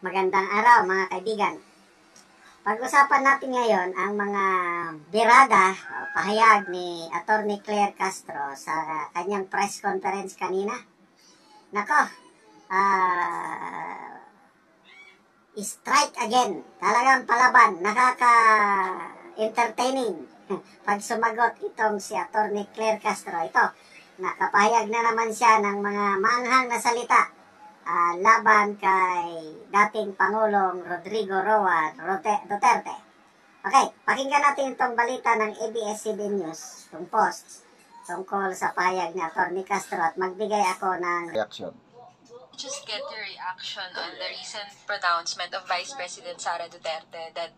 Magandang araw mga kaibigan. Pag-usapan natin ngayon ang mga birada o pahayag ni Atty. Claire Castro sa kanyang press conference kanina. Nako, strike again. Talagang palaban. Nakaka-entertaining pag sumagot itong si Atty. Claire Castro. Ito, nakapahayag na naman siya ng mga maanghang na salita laban kay dating Pangulong Rodrigo Roa Duterte. Okay, pakinggan natin itong balita ng ABS-CBN News, itong post tungkol sa pahayag ni Atty. Castro at magbigay ako ng reaction. Just get your reaction on the recent pronouncement of Vice President Sara Duterte that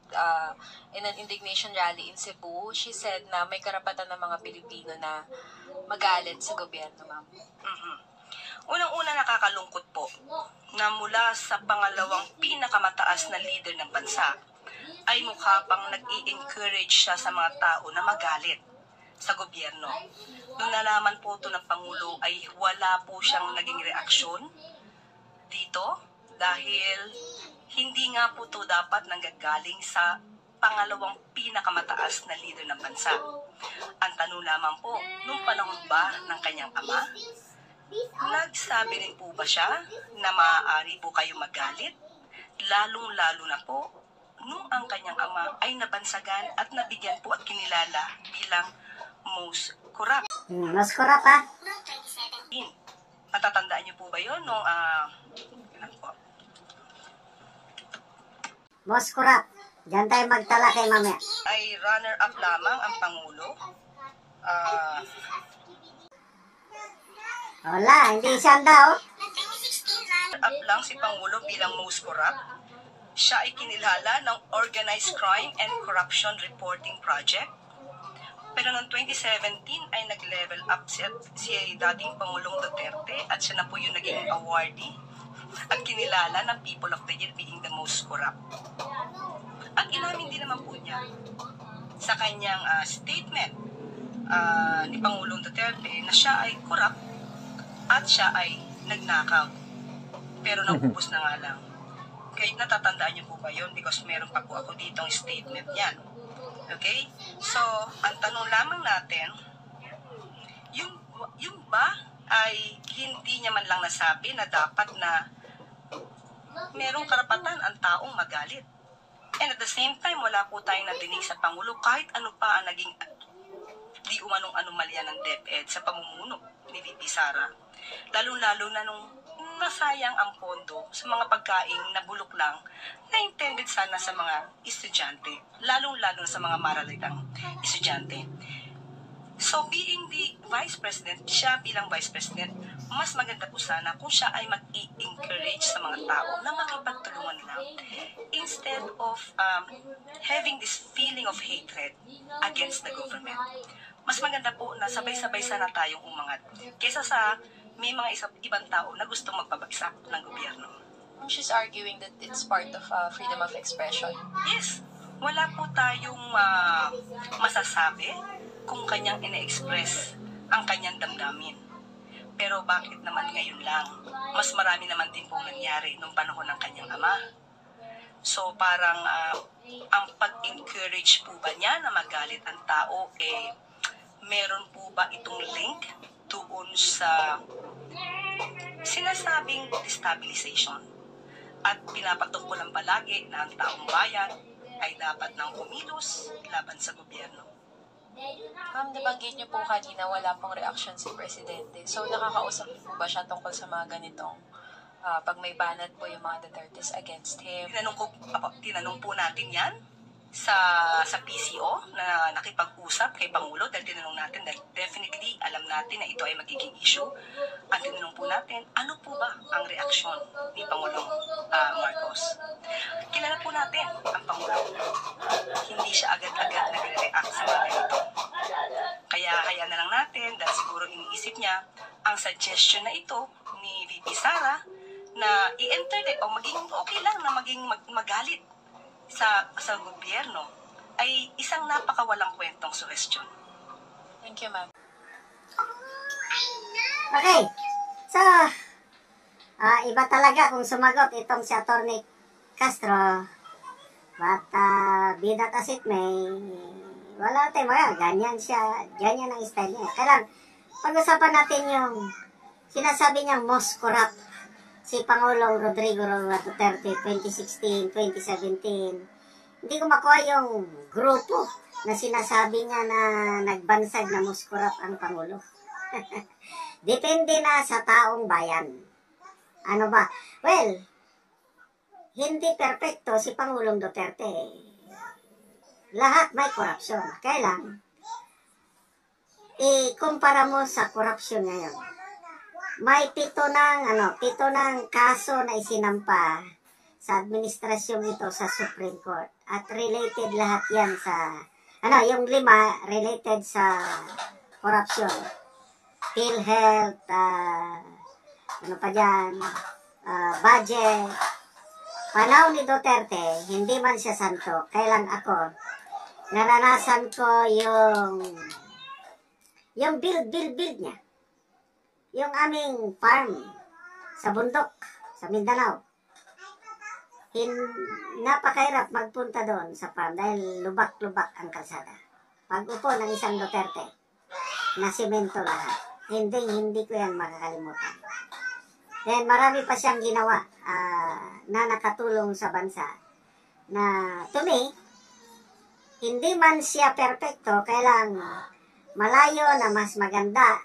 in an indignation rally in Cebu, she said na may karapatan ng mga Pilipino na magalit sa gobyerno, ma'am. Unang-una, nakakalungkot po na mula sa pangalawang pinakamataas na leader ng bansa ay mukha pang nag-i-encourage siya sa mga tao na magalit sa gobyerno. Nung nalaman po ito ng Pangulo ay wala po siyang naging reaksyon dito dahil hindi nga po ito dapat nanggagaling sa pangalawang pinakamataas na leader ng bansa. Ang tanong lamang po, nung panahon ba ng kanyang ama, nagsabi rin po ba siya na maaari po kayo magalit? Lalong-lalo na po nung ang kanyang ama ay nabansagan at nabigyan po at kinilala bilang most corrupt. Most corrupt, ha? Matatandaan niyo po ba yun nung Most corrupt. Diyan tayo magtala kay mamaya. Ay runner-up lamang ang Pangulo. Wala, hindi siya daw. Up lang si Pangulo bilang most corrupt. Siya ay kinilala ng Organized Crime and Corruption Reporting Project. Pero noong 2017 ay nag-level up si dating Pangulong Duterte at siya na po yung naging awardee at kinilala ng People of the Year being the most corrupt. At inamin din naman po niya sa kanyang statement ni Pangulong Duterte na siya ay corrupt at siya ay nagnakaw. Pero naubos na nga lang. Kaya natatandaan niyo po ba yun? Because meron pa po ako ditong statement yan. Okay? So, ang tanong lamang natin, yung ba ay hindi niya man lang nasabi na dapat na merong karapatan ang taong magalit. And at the same time, wala po tayong nadinig sa Pangulo kahit ano pa ang naging di umanong anomalya ng DepEd sa pamumuno ni VP Sara. Lalo-lalo na nung nasayang ang pondo sa mga pagkaing na bulok lang na intended sana sa mga estudyante, lalong-lalo sa mga maralitang estudyante. So being the Vice President, siya bilang Vice President, mas maganda po sana kung siya ay mag-i-encourage sa mga tao na makipagtulungan lang instead of having this feeling of hatred against the government. Mas maganda po na sabay-sabay sana tayong umangat kaysa sa may mga ibang tao na gustong magpabagsak ng gobyerno. She's arguing that it's part of freedom of expression. Yes, wala po tayong masasabi kung kanyang ine-express ang kanyang damdamin. Pero bakit naman ngayon lang? Mas marami naman din pong nangyari nung panahon ng kanyang ama. So parang ang pag-encourage po ba niya na magalit ang tao, meron po ba itong link doon sa sinasabing destabilization? At pinapatungkulan palagi na ang taong bayan ay dapat nang kumilos laban sa gobyerno. Ma'am, nabanggit niyo po kanina wala pong reaction si Presidente. So nakakausap niyo po ba siya tungkol sa mga ganitong pag may banat po yung mga Dutertes against him? Tinanong po natin yan sa PCO na nakipag-usap kay Pangulo dahil tinanong natin dahil definitely alam natin na ito ay magiging issue. At tinanong po natin, ano po ba ang reaksyon ni Pangulong Marcos? Kilala po natin ang Pangulo. Hindi siya agad-agad nagre-react sa mga ganito. Kaya hayaan na lang natin dahil siguro iniisip niya ang suggestion na ito ni VP Sara na i-entertain o maging okay lang na maging magalit sa gobyerno ay isang napakawalang kwentong suggestion. Thank you, ma'am. Okay. So, iba talaga kung sumagot itong si Atty. Castro. But be that as it may, wala tayong mga, ganyan siya, ganyan ang style niya. Kaya pag-usapan natin yung sinasabi niyang most corrupt si Pangulong Rodrigo Roa Duterte 2016, 2017. Hindi ko makuha yung grupo na sinasabi niya na nagbansag na most corrupt ang Pangulo. Depende na sa taong bayan. Ano ba? Well, hindi perpekto si Pangulong Duterte. Lahat may korupsyon. Kailan? Ikumpara mo sa korupsyon ngayon. May 7 ng kaso na isinampa sa administrasyon ito sa Supreme Court. At related lahat yan sa, yung 5 related sa korupsyon. PhilHealth, budget. Panahon ni Duterte, hindi man siya santo. Kailan ako, naranasan ko yung build niya. Yung aming farm sa bundok, sa Mindanao. Napakahirap magpunta doon sa farm dahil lubak-lubak ang kalsada. Pag upo ng isang Duterte, na simento lahat. Hindi ko yan makakalimutan. Then marami pa siyang ginawa na nakatulong sa bansa. Na to me, hindi man siya perpekto, kailang malayo na mas maganda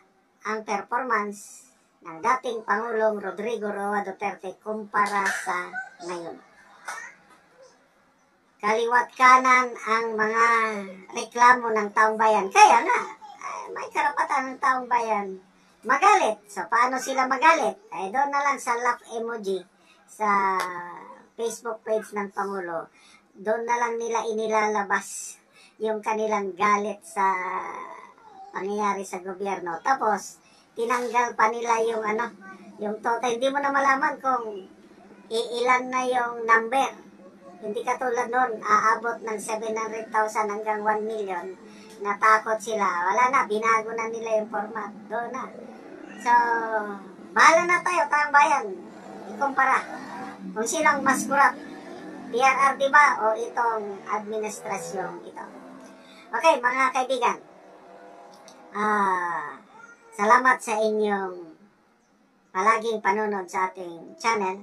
ang performance ng dating Pangulong Rodrigo Roa Duterte kumpara sa ngayon. Kaliwat kanan ang mga reklamo ng taong bayan. Kaya nga, may karapatan ng taong bayan magalit. So, paano sila magalit? Doon na lang sa laugh emoji sa Facebook page ng Pangulo. Doon na lang nila inilalabas yung kanilang galit sa pangyayari sa gobyerno. Tapos, tinanggal pa nila yung total. Hindi mo na malaman kung ilan na yung number. Hindi katulad nun, aabot ng 700,000 hanggang 1 million. Natakot sila. Wala na, binago na nila yung format. Doon na. So, bahala na tayo, taong bayan. Ikumpara. Kung silang mas kurap. PRRD ba o itong administrasyon ito? Okay, mga kaibigan. Salamat sa inyong palaging panonood sa ating channel.